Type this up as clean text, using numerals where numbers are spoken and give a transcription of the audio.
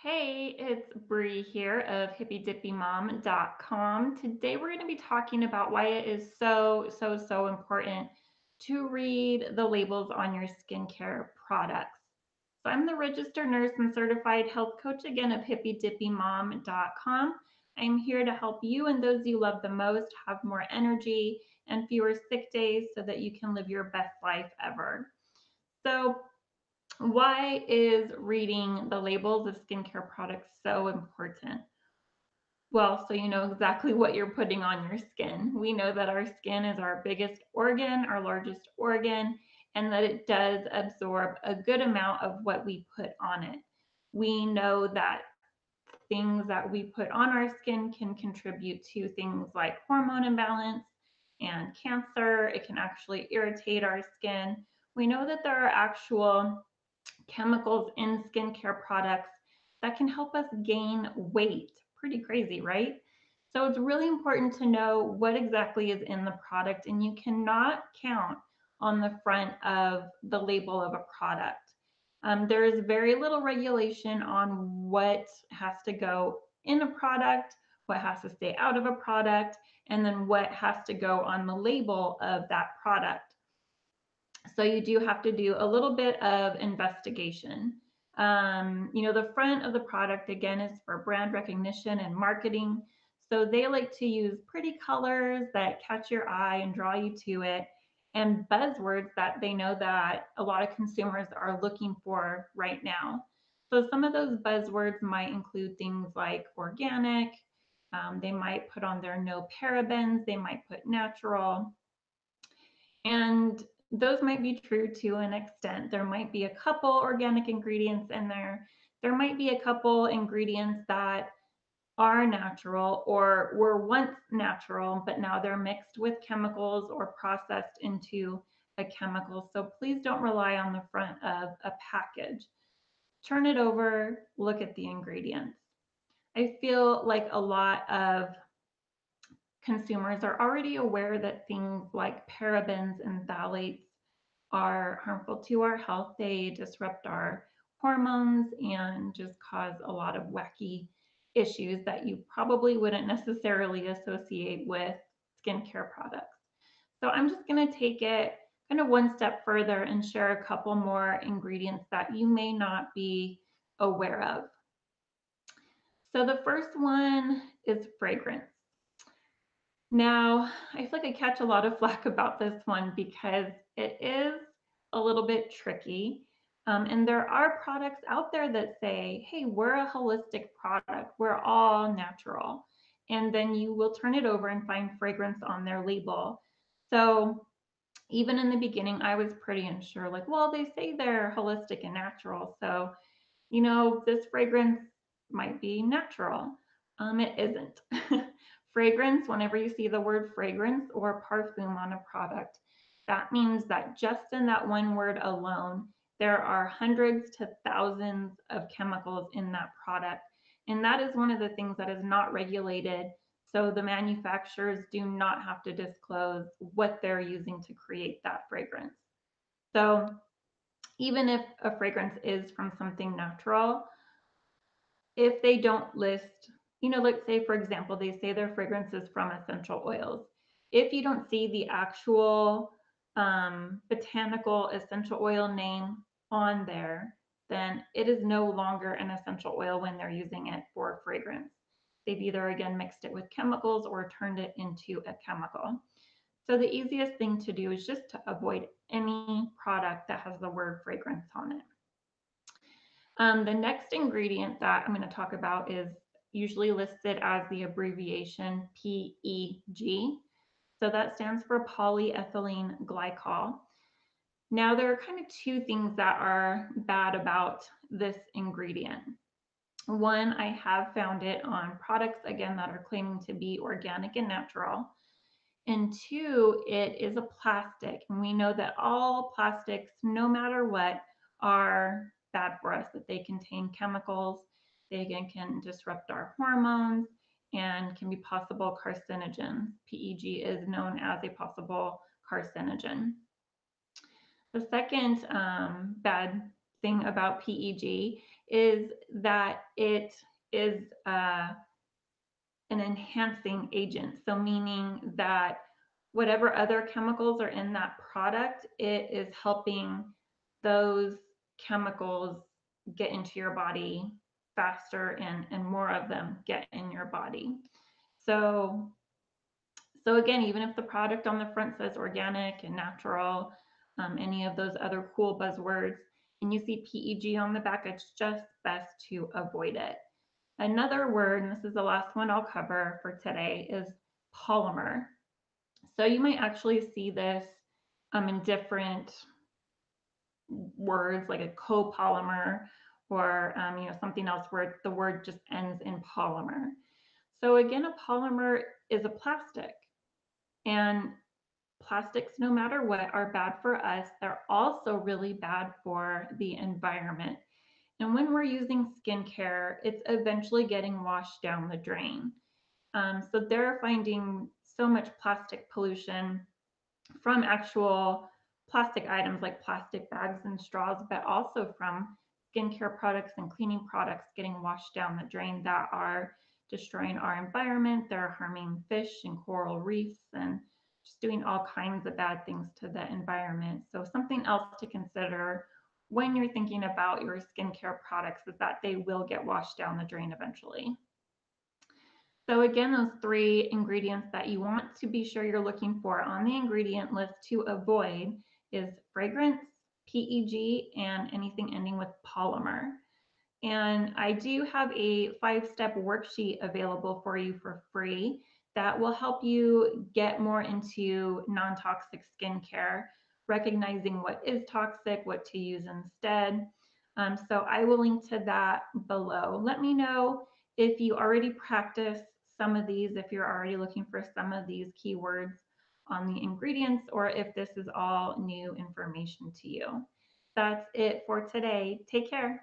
Hey, it's Bree here of hippydippymom.com. Today we're going to be talking about why it is so important to read the labels on your skincare products. So I'm the registered nurse and certified health coach again of hippydippymom.com. I'm here to help you and those you love the most have more energy and fewer sick days so that you can live your best life ever. So why is reading the labels of skincare products so important? Well, so you know exactly what you're putting on your skin. We know that our skin is our biggest organ, our largest organ, and that it does absorb a good amount of what we put on it. We know that things that we put on our skin can contribute to things like hormone imbalance and cancer. It can actually irritate our skin. We know that there are actual chemicals in skincare products that can help us gain weight. Pretty crazy, right? So it's really important to know what exactly is in the product, and you cannot count on the front of the label of a product. There is very little regulation on what has to go in a product, what has to stay out of a product, and then what has to go on the label of that product. So you do have to do a little bit of investigation. The front of the product again is for brand recognition and marketing. So they like to use pretty colors that catch your eye and draw you to it, and buzzwords that they know that a lot of consumers are looking for right now. So some of those buzzwords might include things like organic. They might put on there no parabens. They might put natural. And those might be true to an extent. There might be a couple organic ingredients in there. There might be a couple ingredients that are natural or were once natural, but now they're mixed with chemicals or processed into a chemical. So please don't rely on the front of a package. Turn it over, look at the ingredients. I feel like a lot of consumers are already aware that things like parabens and phthalates are harmful to our health. They disrupt our hormones and just cause a lot of wacky issues that you probably wouldn't necessarily associate with skincare products. So I'm just going to take it kind of one step further and share a couple more ingredients that you may not be aware of. So the first one is fragrance. Now, I feel like I catch a lot of flack about this one because it is a little bit tricky. And there are products out there that say, hey, we're a holistic product, we're all natural. And then you will turn it over and find fragrance on their label. So even in the beginning, I was pretty unsure, like, well, they say they're holistic and natural. So, this fragrance might be natural. It isn't. Fragrance, whenever you see the word fragrance or perfume on a product, that means that just in that one word alone, there are hundreds to thousands of chemicals in that product. And that is one of the things that is not regulated. So the manufacturers do not have to disclose what they're using to create that fragrance. So even if a fragrance is from something natural, if they don't list, let's say, for example, they say their fragrance is from essential oils. If you don't see the actual botanical essential oil name on there, then it is no longer an essential oil when they're using it for fragrance. They've either again mixed it with chemicals or turned it into a chemical. So the easiest thing to do is just to avoid any product that has the word fragrance on it. The next ingredient that I'm going to talk about is usually listed as the abbreviation PEG. So that stands for polyethylene glycol. Now, there are kind of two things that are bad about this ingredient. One, I have found it on products, again, that are claiming to be organic and natural. And two, it is a plastic. And we know that all plastics, no matter what, are bad for us, that they contain chemicals, they again can disrupt our hormones and can be possible carcinogens. PEG is known as a possible carcinogen. The second bad thing about PEG is that it is an enhancing agent. So, meaning that whatever other chemicals are in that product, it is helping those chemicals get into your body faster and more of them get in your body. So, so again, even if the product on the front says organic and natural, any of those other cool buzzwords, and you see PEG on the back, it's just best to avoid it. Another word, and this is the last one I'll cover for today, is polymer. So you might actually see this in different words, like a copolymer or something else where the word just ends in polymer. So again, a polymer is a plastic, and plastics, no matter what, are bad for us. They're also really bad for the environment. And when we're using skincare, it's eventually getting washed down the drain. So they're finding so much plastic pollution from actual plastic items like plastic bags and straws, but also from skincare products and cleaning products getting washed down the drain that are destroying our environment. They're harming fish and coral reefs and just doing all kinds of bad things to the environment. So, something else to consider when you're thinking about your skincare products is that they will get washed down the drain eventually. So again, those three ingredients that you want to be sure you're looking for on the ingredient list to avoid is fragrance, PEG, and anything ending with polymer. And I do have a 5-step worksheet available for you for free that will help you get more into non-toxic skincare, recognizing what is toxic, what to use instead. So I will link to that below. Let me know if you already practice some of these, if you're already looking for some of these keywords on the ingredients, or if this is all new information to you. That's it for today. Take care.